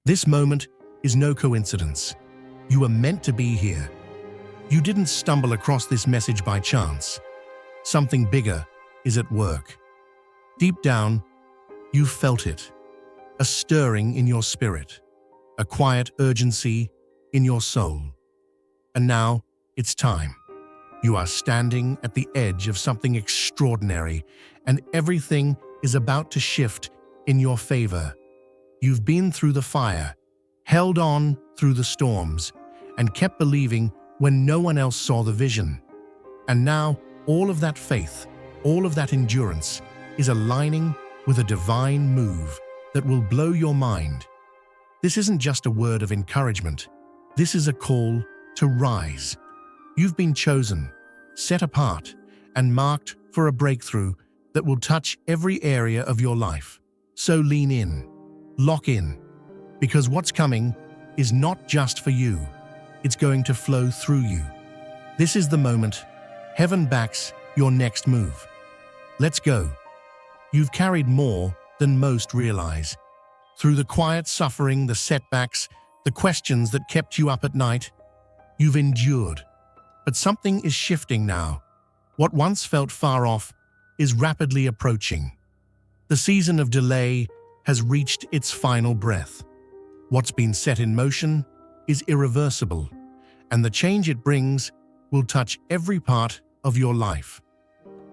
This moment is no coincidence. You are meant to be here. You didn't stumble across this message by chance. Something bigger is at work. Deep down, you felt it. A stirring in your spirit. A quiet urgency in your soul. And now, it's time. You are standing at the edge of something extraordinary, and everything is about to shift in your favor. You've been through the fire, held on through the storms, and kept believing when no one else saw the vision. And now, all of that faith, all of that endurance, is aligning with a divine move that will blow your mind. This isn't just a word of encouragement. This is a call to rise. You've been chosen, set apart, and marked for a breakthrough that will touch every area of your life. So lean in, lock in, because what's coming is not just for you. It's going to flow through you. This is the moment. Heaven backs your next move. Let's go. You've carried more than most realize. Through the quiet suffering, the setbacks, the questions that kept you up at night, you've endured. But something is shifting now. What once felt far off is rapidly approaching. The season of delay has reached its final breath. What's been set in motion is irreversible, and the change it brings will touch every part of your life.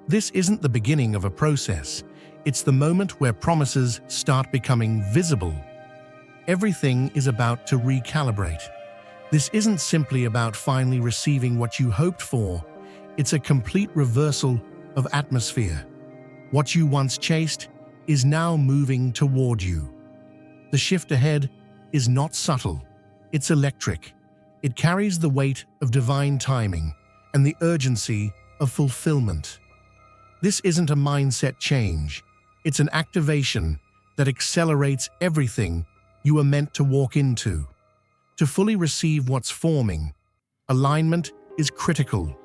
This isn't the beginning of a process. It's the moment where promises start becoming visible. Everything is about to recalibrate. This isn't simply about finally receiving what you hoped for. It's a complete reversal of atmosphere. What you once chased is now moving toward you. The shift ahead is not subtle. It's electric. It carries the weight of divine timing and the urgency of fulfillment. This isn't a mindset change. It's an activation that accelerates everything you are meant to walk into. To fully receive what's forming, alignment is critical.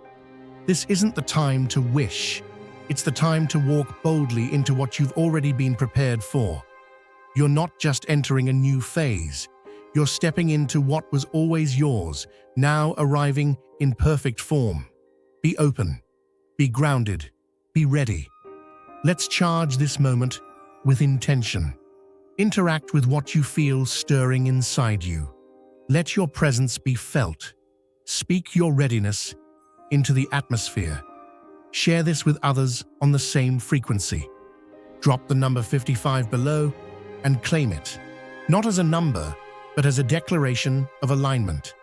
This isn't the time to wish. It's the time to walk boldly into what you've already been prepared for. You're not just entering a new phase. You're stepping into what was always yours, now arriving in perfect form. Be open. Be grounded. Be ready. Let's charge this moment with intention. Interact with what you feel stirring inside you. Let your presence be felt. Speak your readiness into the atmosphere. Share this with others on the same frequency. Drop the number 55 below and claim it, not as a number, but as a declaration of alignment.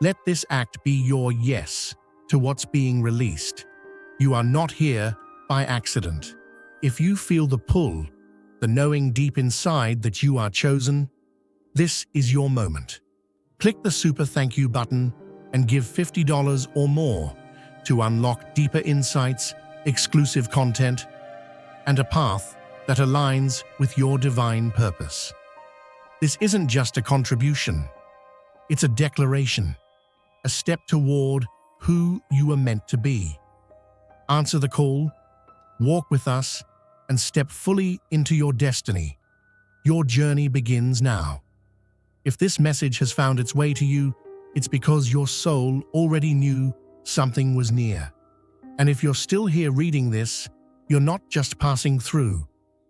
Let this act be your yes to what's being released. You are not here by accident. If you feel the pull, the knowing deep inside that you are chosen, this is your moment. Click the super thank you button and give $50 or more to unlock deeper insights, exclusive content, and a path that aligns with your divine purpose. This isn't just a contribution. It's a declaration, a step toward who you are meant to be. Answer the call, walk with us, and step fully into your destiny. Your journey begins now. If this message has found its way to you, it's because your soul already knew something was near. And if you're still here reading this, you're not just passing through,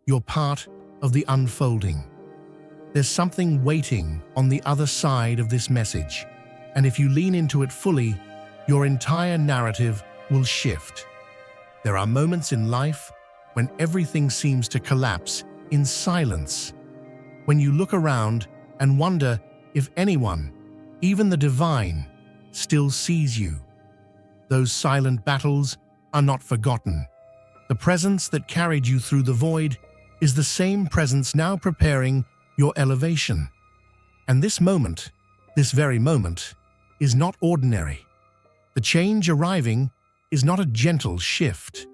you're part of the unfolding. There's something waiting on the other side of this message, and if you lean into it fully, your entire narrative will shift. There are moments in life when everything seems to collapse in silence. When you look around and wonder if anyone, even the divine, still sees you. Those silent battles are not forgotten. The presence that carried you through the void is the same presence now preparing your elevation. And this moment, this very moment, is not ordinary. The change arriving is not a gentle shift.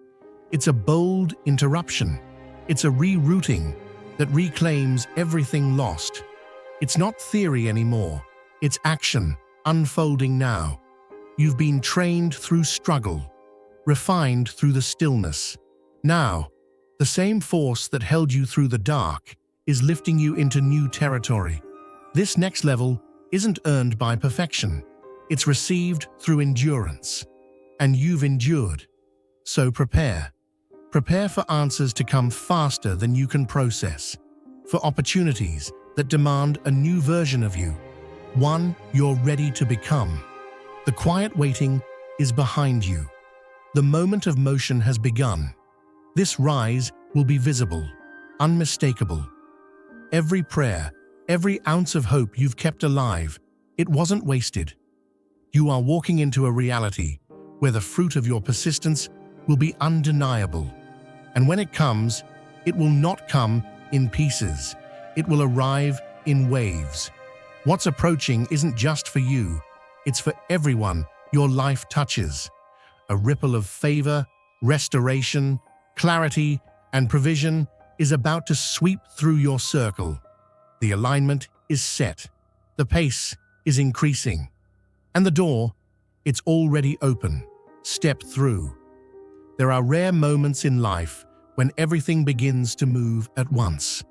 It's a bold interruption. It's a rerouting that reclaims everything lost. It's not theory anymore. It's action, unfolding now. You've been trained through struggle, refined through the stillness. Now, the same force that held you through the dark is lifting you into new territory. This next level isn't earned by perfection. It's received through endurance. And you've endured. So prepare. Prepare for answers to come faster than you can process. For opportunities that demand a new version of you. One you're ready to become. The quiet waiting is behind you. The moment of motion has begun. This rise will be visible, unmistakable. Every prayer, every ounce of hope you've kept alive, it wasn't wasted. You are walking into a reality where the fruit of your persistence will be undeniable. And when it comes, it will not come in pieces. It will arrive in waves. What's approaching isn't just for you, it's for everyone your life touches. A ripple of favor, restoration, clarity, and provision is about to sweep through your circle. The alignment is set. The pace is increasing. And the door, it's already open. Step through. There are rare moments in life when everything begins to move at once.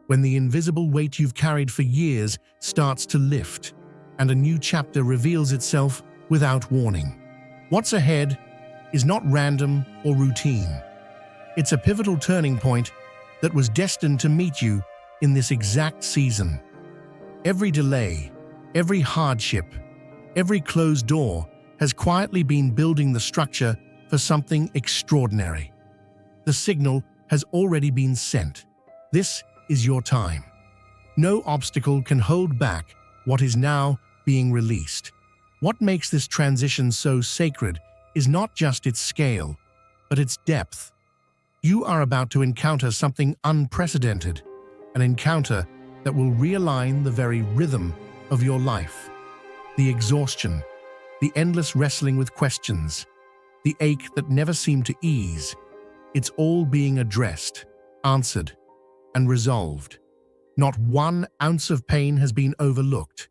When the invisible weight you've carried for years starts to lift, and a new chapter reveals itself without warning. What's ahead is not random or routine. It's a pivotal turning point that was destined to meet you in this exact season. Every delay, every hardship, every closed door has quietly been building the structure for something extraordinary. The signal has already been sent. This is your time. No obstacle can hold back what is now being released. What makes this transition so sacred is not just its scale, but its depth. You are about to encounter something unprecedented, an encounter that will realign the very rhythm of your life. The exhaustion, the endless wrestling with questions, the ache that never seemed to ease, it's all being addressed, answered, and resolved. Not one ounce of pain has been overlooked.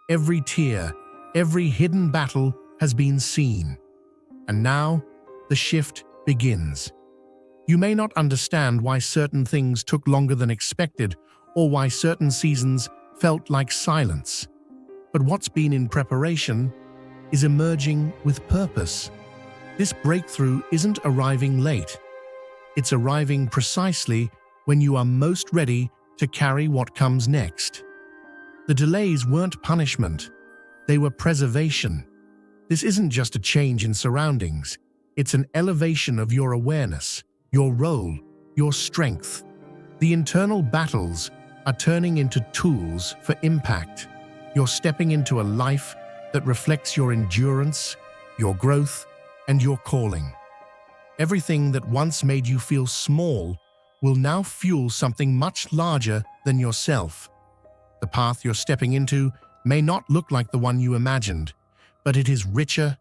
Every tear, every hidden battle has been seen. And now, the shift begins. You may not understand why certain things took longer than expected or why certain seasons felt like silence. But what's been in preparation is emerging with purpose. This breakthrough isn't arriving late. It's arriving precisely when you are most ready to carry what comes next. The delays weren't punishment. They were preservation. This isn't just a change in surroundings. It's an elevation of your awareness, your role, your strength. The internal battles are turning into tools for impact. You're stepping into a life that reflects your endurance, your growth, and your calling. Everything that once made you feel small will now fuel something much larger than yourself. The path you're stepping into may not look like the one you imagined, but it is richer,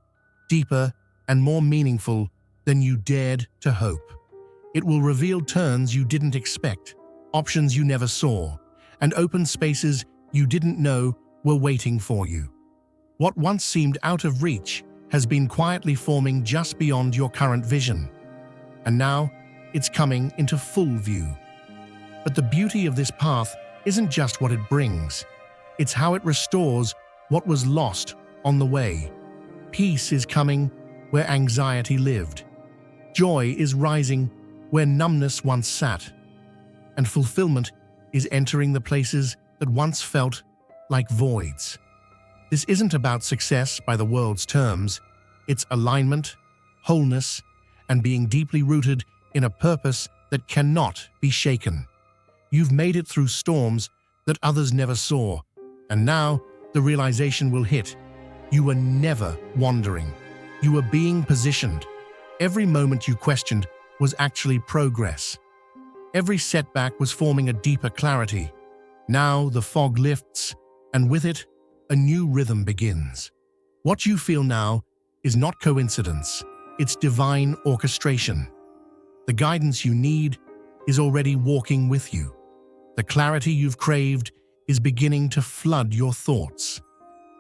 deeper, and more meaningful than you dared to hope. It will reveal turns you didn't expect, options you never saw, and open spaces you didn't know were waiting for you. What once seemed out of reach has been quietly forming just beyond your current vision. And now, it's coming into full view. But the beauty of this path isn't just what it brings. It's how it restores what was lost on the way. Peace is coming where anxiety lived. Joy is rising where numbness once sat. And fulfillment is entering the places that once felt like voids. This isn't about success by the world's terms. It's alignment, wholeness, and being deeply rooted in a purpose that cannot be shaken. You've made it through storms that others never saw, and now the realization will hit. You were never wandering. You were being positioned. Every moment you questioned was actually progress. Every setback was forming a deeper clarity. Now the fog lifts, and with it, a new rhythm begins. What you feel now is not coincidence, it's divine orchestration. The guidance you need is already walking with you. The clarity you've craved is beginning to flood your thoughts.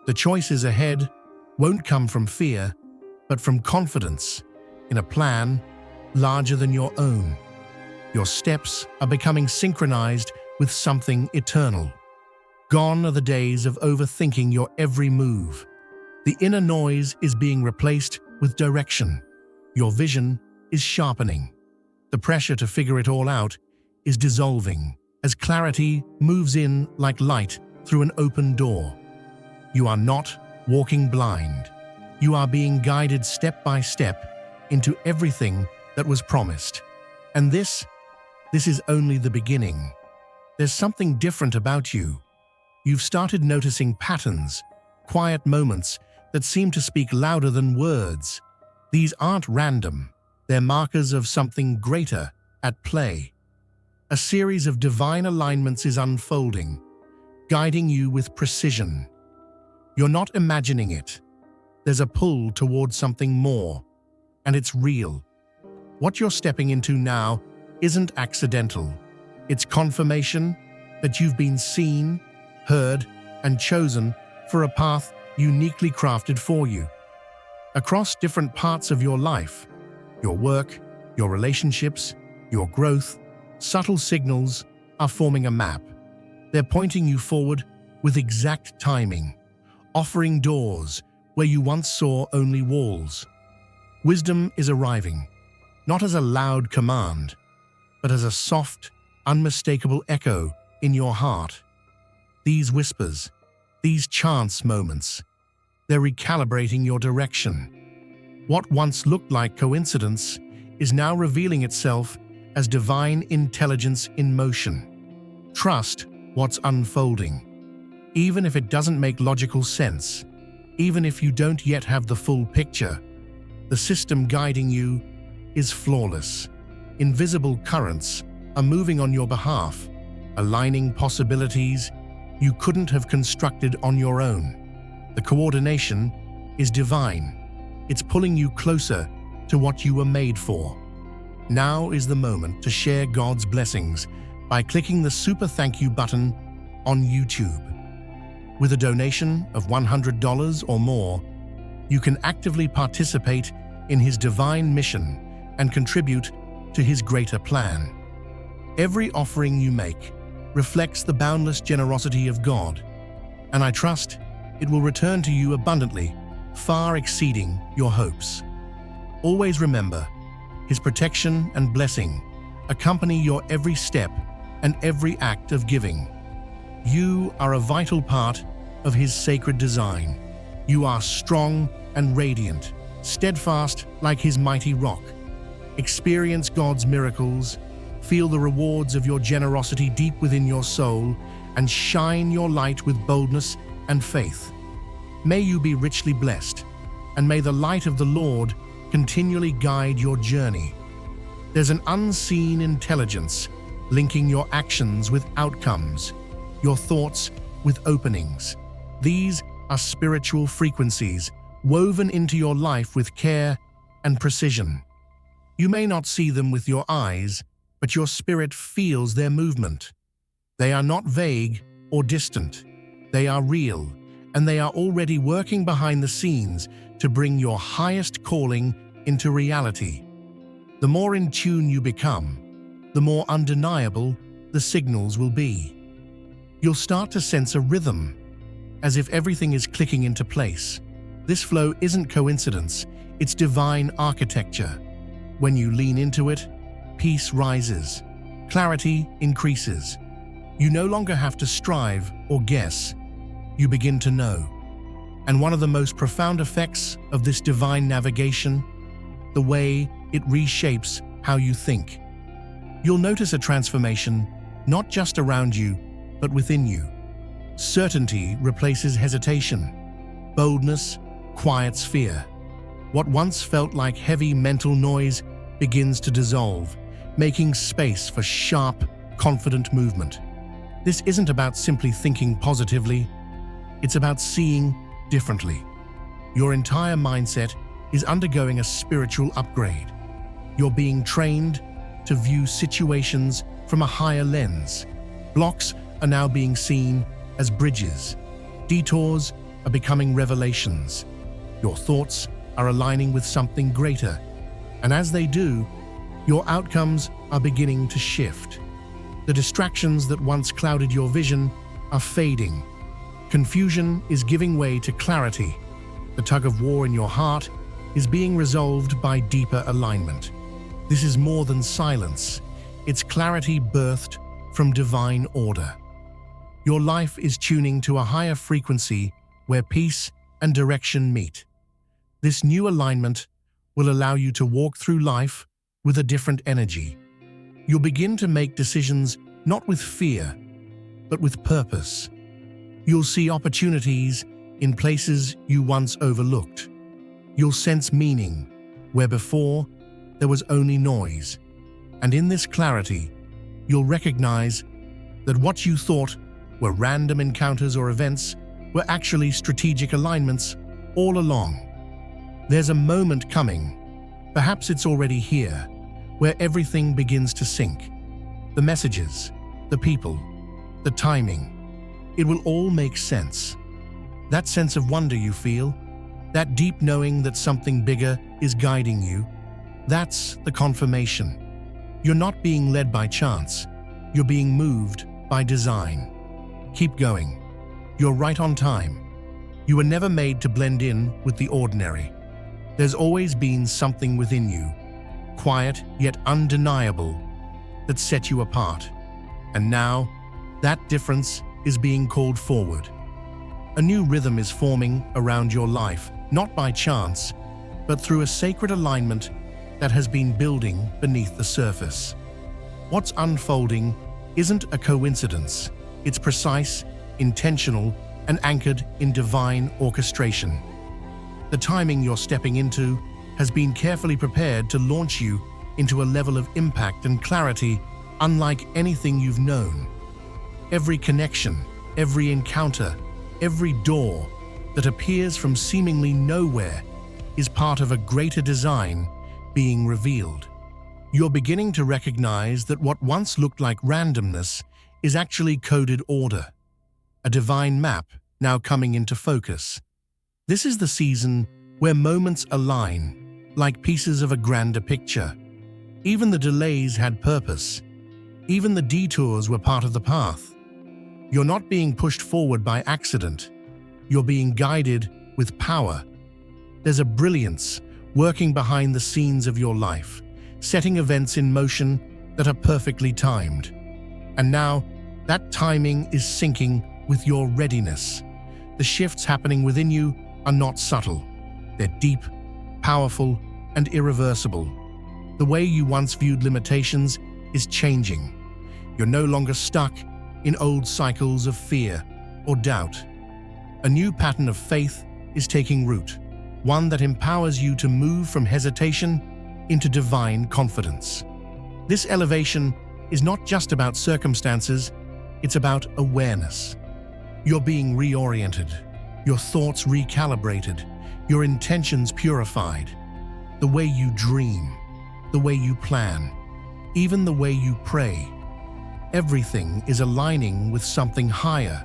The choices ahead won't come from fear, but from confidence in a plan larger than your own. Your steps are becoming synchronized with something eternal. Gone are the days of overthinking your every move. The inner noise is being replaced with direction. Your vision is sharpening. The pressure to figure it all out is dissolving as clarity moves in like light through an open door. You are not walking blind. You are being guided step by step into everything that was promised. And this is only the beginning. There's something different about you. You've started noticing patterns, quiet moments that seem to speak louder than words. These aren't random. They're markers of something greater at play. A series of divine alignments is unfolding, guiding you with precision. You're not imagining it. There's a pull towards something more, and it's real. What you're stepping into now isn't accidental. It's confirmation that you've been seen, heard, and chosen for a path uniquely crafted for you. Across different parts of your life, your work, your relationships, your growth, subtle signals are forming a map. They're pointing you forward with exact timing, offering doors where you once saw only walls. Wisdom is arriving, not as a loud command, but as a soft, unmistakable echo in your heart. These whispers, these chance moments, they're recalibrating your direction. What once looked like coincidence is now revealing itself as divine intelligence in motion. Trust what's unfolding, even if it doesn't make logical sense, even if you don't yet have the full picture. The system guiding you is flawless. Invisible currents are moving on your behalf, aligning possibilities you couldn't have constructed on your own. The coordination is divine. It's pulling you closer to what you were made for. Now is the moment to share God's blessings by clicking the super thank you button on YouTube. With a donation of $100 or more, you can actively participate in His divine mission and contribute to His greater plan. Every offering you make reflects the boundless generosity of God, and I trust it will return to you abundantly, far exceeding your hopes. Always remember, His protection and blessing accompany your every step and every act of giving. You are a vital part of His sacred design. You are strong and radiant, steadfast like His mighty rock. Experience God's miracles, feel the rewards of your generosity deep within your soul, and shine your light with boldness and faith. May you be richly blessed, and may the light of the Lord continually guide your journey. There's an unseen intelligence linking your actions with outcomes, your thoughts with openings. These are spiritual frequencies woven into your life with care and precision. You may not see them with your eyes, but your spirit feels their movement. They are not vague or distant. They are real, and they are already working behind the scenes to bring your highest calling into reality. The more in tune you become, the more undeniable the signals will be. You'll start to sense a rhythm, as if everything is clicking into place. This flow isn't coincidence, it's divine architecture. When you lean into it, peace rises, clarity increases. You no longer have to strive or guess. You begin to know. And one of the most profound effects of this divine navigation, the way it reshapes how you think. You'll notice a transformation, not just around you, but within you. Certainty replaces hesitation. Boldness quiets fear. What once felt like heavy mental noise begins to dissolve, making space for sharp, confident movement. This isn't about simply thinking positively, it's about seeing differently. Your entire mindset is undergoing a spiritual upgrade. You're being trained to view situations from a higher lens. Blocks are now being seen as bridges. Detours are becoming revelations. Your thoughts are aligning with something greater. And as they do, your outcomes are beginning to shift. The distractions that once clouded your vision are fading. Confusion is giving way to clarity. The tug-of-war in your heart is being resolved by deeper alignment. This is more than silence. It's clarity birthed from divine order. Your life is tuning to a higher frequency where peace and direction meet. This new alignment will allow you to walk through life with a different energy. You'll begin to make decisions not with fear, but with purpose. You'll see opportunities in places you once overlooked. You'll sense meaning where before there was only noise. And in this clarity, you'll recognize that what you thought were random encounters or events were actually strategic alignments all along. There's a moment coming, perhaps it's already here, where everything begins to sync. The messages, the people, the timing, it will all make sense. That sense of wonder you feel, that deep knowing that something bigger is guiding you, that's the confirmation. You're not being led by chance, you're being moved by design. Keep going. You're right on time. You were never made to blend in with the ordinary. There's always been something within you, quiet yet undeniable, that set you apart. And now, that difference is being called forward. A new rhythm is forming around your life, not by chance, but through a sacred alignment that has been building beneath the surface. What's unfolding isn't a coincidence. It's precise, intentional, and anchored in divine orchestration. The timing you're stepping into has been carefully prepared to launch you into a level of impact and clarity unlike anything you've known. Every connection, every encounter, every door that appears from seemingly nowhere is part of a greater design being revealed. You're beginning to recognize that what once looked like randomness is actually coded order, a divine map now coming into focus. This is the season where moments align, like pieces of a grander picture. Even the delays had purpose. Even the detours were part of the path. You're not being pushed forward by accident. You're being guided with power. There's a brilliance working behind the scenes of your life, setting events in motion that are perfectly timed. And now, that timing is syncing with your readiness. The shifts happening within you are not subtle. They're deep, powerful, and irreversible. The way you once viewed limitations is changing. You're no longer stuck in old cycles of fear or doubt. A new pattern of faith is taking root, one that empowers you to move from hesitation into divine confidence. This elevation is not just about circumstances, it's about awareness. You're being reoriented, your thoughts recalibrated, your intentions purified. The way you dream, the way you plan, even the way you pray. Everything is aligning with something higher.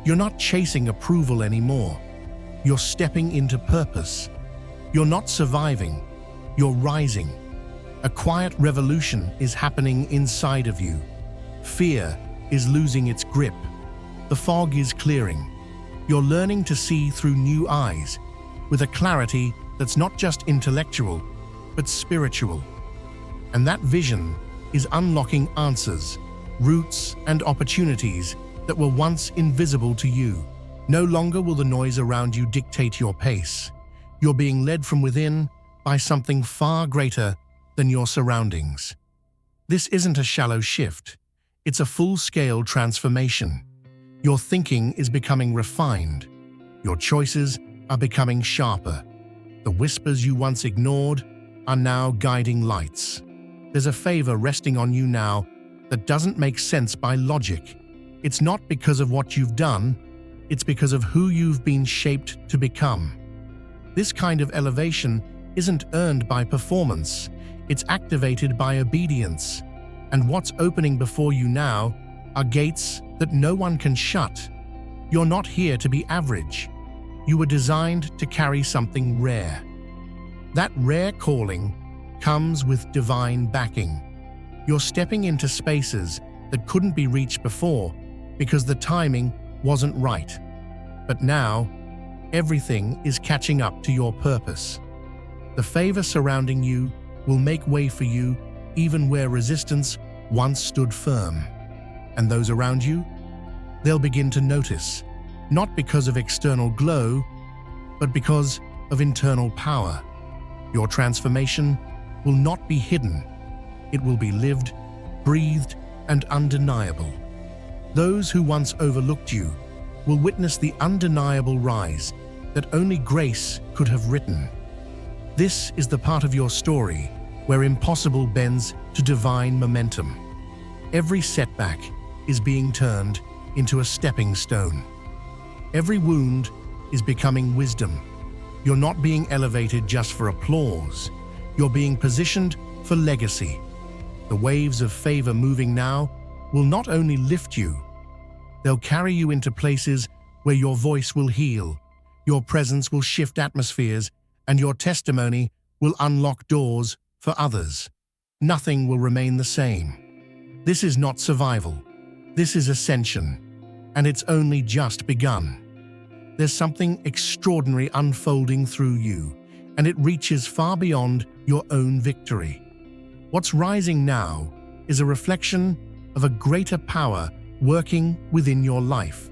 You're not chasing approval anymore. You're stepping into purpose. You're not surviving, you're rising. A quiet revolution is happening inside of you. Fear is losing its grip. The fog is clearing. You're learning to see through new eyes, with a clarity that's not just intellectual, but spiritual. And that vision is unlocking answers, roots, and opportunities that were once invisible to you. No longer will the noise around you dictate your pace. You're being led from within by something far greater than your surroundings. This isn't a shallow shift. It's a full-scale transformation. Your thinking is becoming refined. Your choices are becoming sharper. The whispers you once ignored are now guiding lights. There's a favor resting on you now that doesn't make sense by logic. It's not because of what you've done, it's because of who you've been shaped to become. This kind of elevation isn't earned by performance, it's activated by obedience. And what's opening before you now are gates that no one can shut. You're not here to be average. You were designed to carry something rare. That rare calling comes with divine backing. You're stepping into spaces that couldn't be reached before because the timing wasn't right. But now, everything is catching up to your purpose. The favor surrounding you will make way for you even where resistance once stood firm. And those around you? They'll begin to notice, not because of external glow, but because of internal power. Your transformation will not be hidden. It will be lived, breathed, and undeniable. Those who once overlooked you will witness the undeniable rise that only grace could have written. This is the part of your story where impossible bends to divine momentum. Every setback is being turned into a stepping stone. Every wound is becoming wisdom. You're not being elevated just for applause. You're being positioned for legacy. The waves of favor moving now will not only lift you, they'll carry you into places where your voice will heal, your presence will shift atmospheres, and your testimony will unlock doors for others. Nothing will remain the same. This is not survival. This is ascension, and it's only just begun. There's something extraordinary unfolding through you, and it reaches far beyond your own victory. What's rising now is a reflection of a greater power working within your life,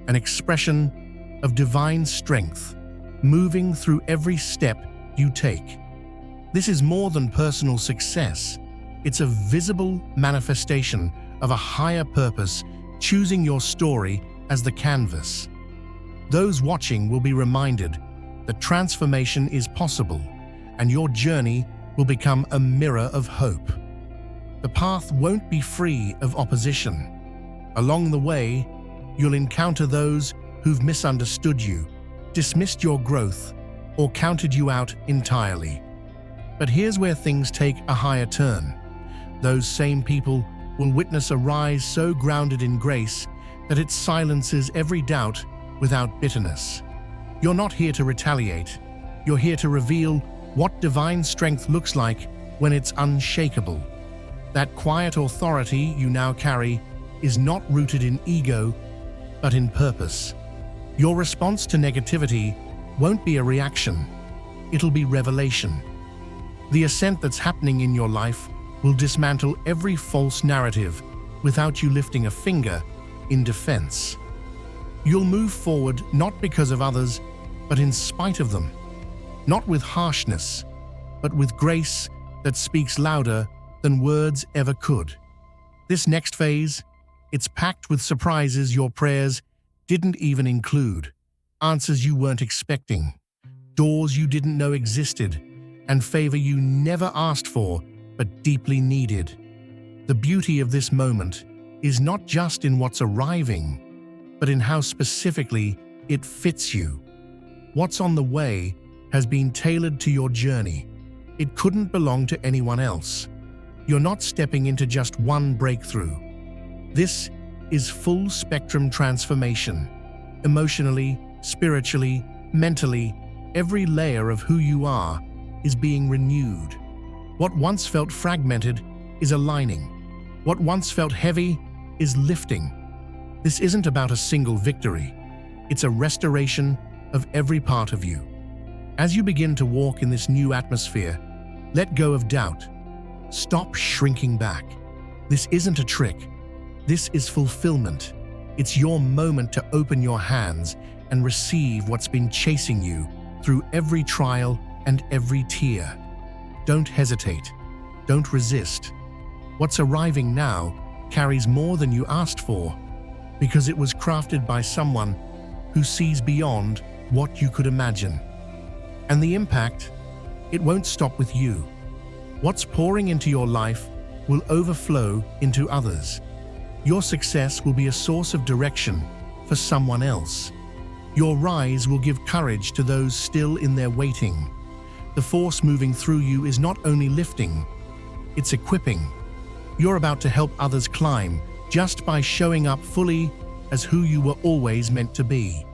an expression of divine strength moving through every step you take. This is more than personal success. It's a visible manifestation of a higher purpose choosing your story as the canvas. Those watching will be reminded that transformation is possible, and your journey will become a mirror of hope. The path won't be free of opposition. Along the way, you'll encounter those who've misunderstood you, dismissed your growth, or counted you out entirely. But here's where things take a higher turn. Those same people will witness a rise so grounded in grace that it silences every doubt without bitterness. You're not here to retaliate. You're here to reveal what divine strength looks like when it's unshakable. That quiet authority you now carry is not rooted in ego, but in purpose. Your response to negativity won't be a reaction. It'll be revelation. The ascent that's happening in your life will dismantle every false narrative without you lifting a finger in defense. You'll move forward not because of others, but in spite of them. Not with harshness, but with grace that speaks louder than words ever could. This next phase, it's packed with surprises your prayers didn't even include, answers you weren't expecting, doors you didn't know existed, and favor you never asked for but deeply needed. The beauty of this moment is not just in what's arriving, but in how specifically it fits you. What's on the way has been tailored to your journey. It couldn't belong to anyone else. You're not stepping into just one breakthrough. This is full-spectrum transformation. Emotionally, spiritually, mentally, every layer of who you are is being renewed. What once felt fragmented is aligning. What once felt heavy is lifting. This isn't about a single victory. It's a restoration of every part of you. As you begin to walk in this new atmosphere, let go of doubt. Stop shrinking back. This isn't a trick. This is fulfillment. It's your moment to open your hands and receive what's been chasing you through every trial and every tear. Don't hesitate. Don't resist. What's arriving now carries more than you asked for, because it was crafted by someone who sees beyond what you could imagine. And the impact, it won't stop with you. What's pouring into your life will overflow into others. Your success will be a source of direction for someone else. Your rise will give courage to those still in their waiting. The force moving through you is not only lifting, it's equipping. You're about to help others climb just by showing up fully as who you were always meant to be.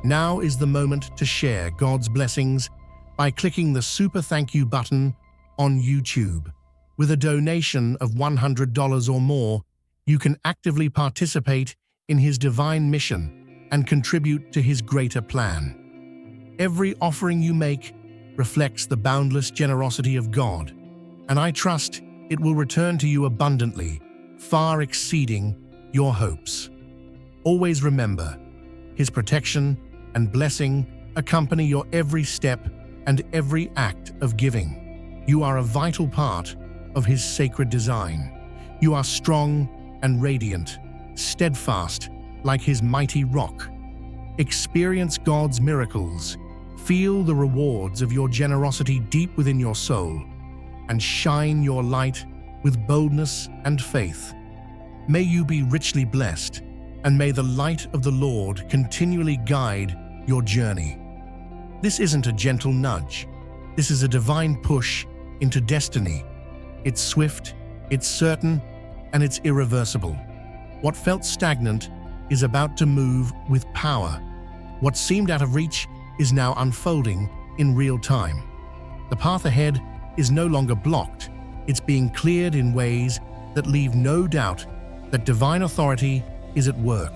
Now is the moment to share God's blessings by clicking the super thank you button on YouTube. With a donation of $100 or more, you can actively participate in His divine mission and contribute to His greater plan. Every offering you make reflects the boundless generosity of God, and I trust it will return to you abundantly, far exceeding your hopes. Always remember, His protection and blessing accompany your every step and every act of giving. You are a vital part of His sacred design. You are strong and radiant, steadfast like His mighty rock. Experience God's miracles, feel the rewards of your generosity deep within your soul, and shine your light with boldness and faith. May you be richly blessed, and may the light of the Lord continually guide your journey. This isn't a gentle nudge. This is a divine push into destiny. It's swift, it's certain, and it's irreversible. What felt stagnant is about to move with power. What seemed out of reach is now unfolding in real time. The path ahead is no longer blocked. It's being cleared in ways that leave no doubt that divine authority is at work.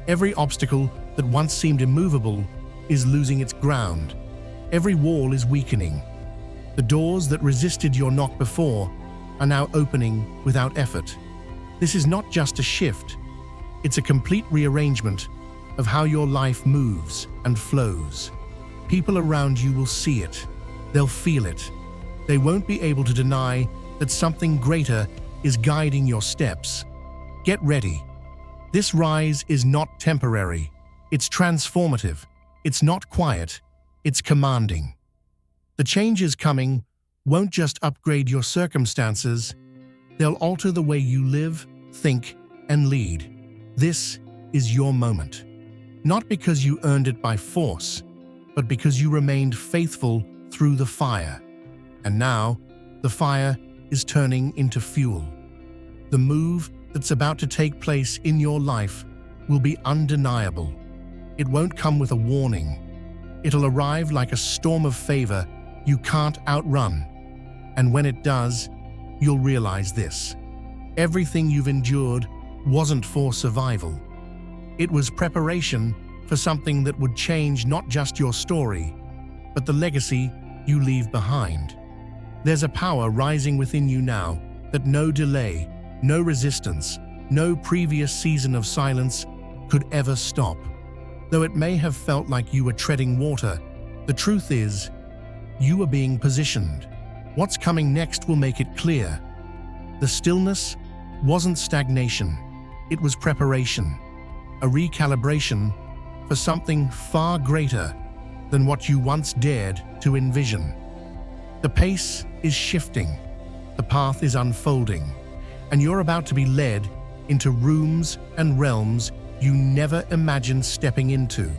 Every obstacle that once seemed immovable is losing its ground. Every wall is weakening. The doors that resisted your knock before are now opening without effort. This is not just a shift, it's a complete rearrangement of how your life moves and flows. People around you will see it. They'll feel it. They won't be able to deny that something greater is guiding your steps. Get ready. This rise is not temporary. It's transformative. It's not quiet. It's commanding. The changes coming won't just upgrade your circumstances, they'll alter the way you live, think, and lead. This is your moment. Not because you earned it by force, but because you remained faithful through the fire. And now, the fire is turning into fuel. The move that's about to take place in your life will be undeniable. It won't come with a warning. It'll arrive like a storm of favor you can't outrun. And when it does, you'll realize this. Everything you've endured wasn't for survival. It was preparation for something that would change not just your story, but the legacy you leave behind. There's a power rising within you now that no delay, no resistance, no previous season of silence could ever stop. Though it may have felt like you were treading water, the truth is, you are being positioned. What's coming next will make it clear. The stillness wasn't stagnation, it was preparation, a recalibration for something far greater than what you once dared to envision. The pace is shifting, the path is unfolding, and you're about to be led into rooms and realms you never imagined stepping into.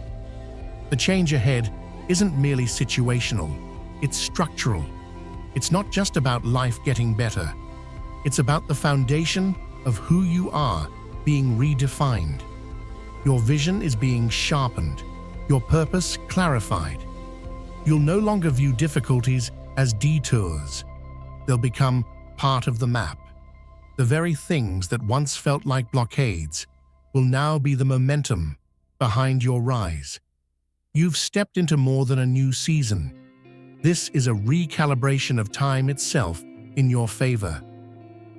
The change ahead isn't merely situational, it's structural. It's not just about life getting better. It's about the foundation of who you are being redefined. Your vision is being sharpened, your purpose clarified. You'll no longer view difficulties as detours. They'll become part of the map. The very things that once felt like blockades will now be the momentum behind your rise. You've stepped into more than a new season. This is a recalibration of time itself in your favor.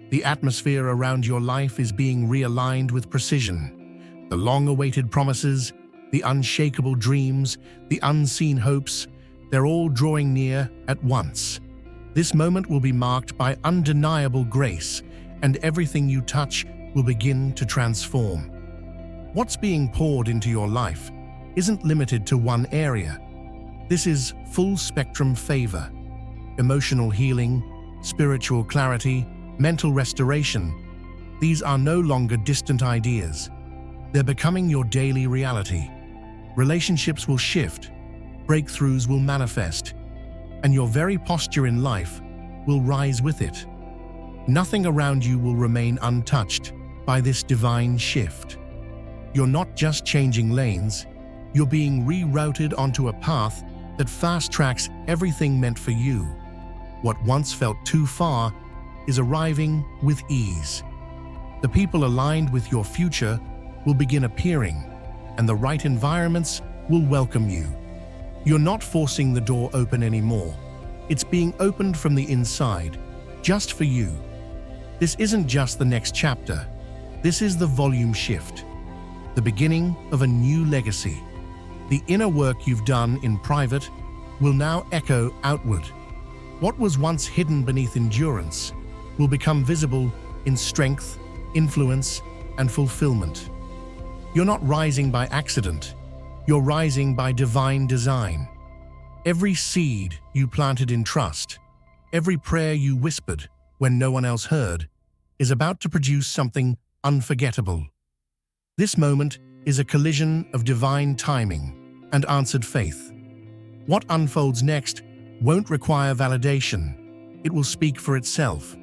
The atmosphere around your life is being realigned with precision. The long-awaited promises, the unshakable dreams, the unseen hopes, they're all drawing near at once. This moment will be marked by undeniable grace, and everything you touch will begin to transform. What's being poured into your life isn't limited to one area. This is full-spectrum favor, emotional healing, spiritual clarity, mental restoration. These are no longer distant ideas. They're becoming your daily reality. Relationships will shift, breakthroughs will manifest, and your very posture in life will rise with it. Nothing around you will remain untouched by this divine shift. You're not just changing lanes, you're being rerouted onto a path that fast-tracks everything meant for you. What once felt too far is arriving with ease. The people aligned with your future will begin appearing, and the right environments will welcome you. You're not forcing the door open anymore. It's being opened from the inside, just for you. This isn't just the next chapter. This is the volume shift, the beginning of a new legacy. The inner work you've done in private will now echo outward. What was once hidden beneath endurance will become visible in strength, influence, and fulfillment. You're not rising by accident. You're rising by divine design. Every seed you planted in trust, every prayer you whispered when no one else heard, is about to produce something unforgettable. This moment is a collision of divine timing and answered faith. What unfolds next won't require validation. It will speak for itself.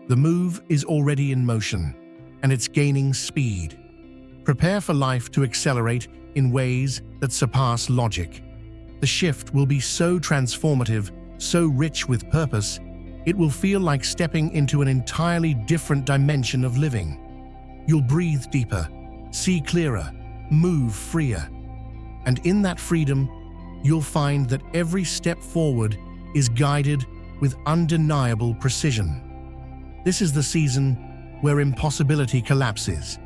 The move is already in motion, and it's gaining speed. Prepare for life to accelerate in ways that surpass logic. The shift will be so transformative, so rich with purpose, it will feel like stepping into an entirely different dimension of living. You'll breathe deeper, see clearer, move freer. And in that freedom, you'll find that every step forward is guided with undeniable precision. This is the season where impossibility collapses,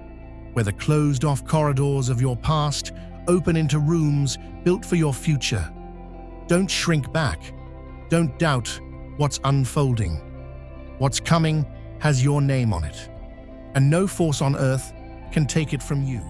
where the closed-off corridors of your past open into rooms built for your future. Don't shrink back. Don't doubt what's unfolding. What's coming has your name on it, and no force on earth can take it from you.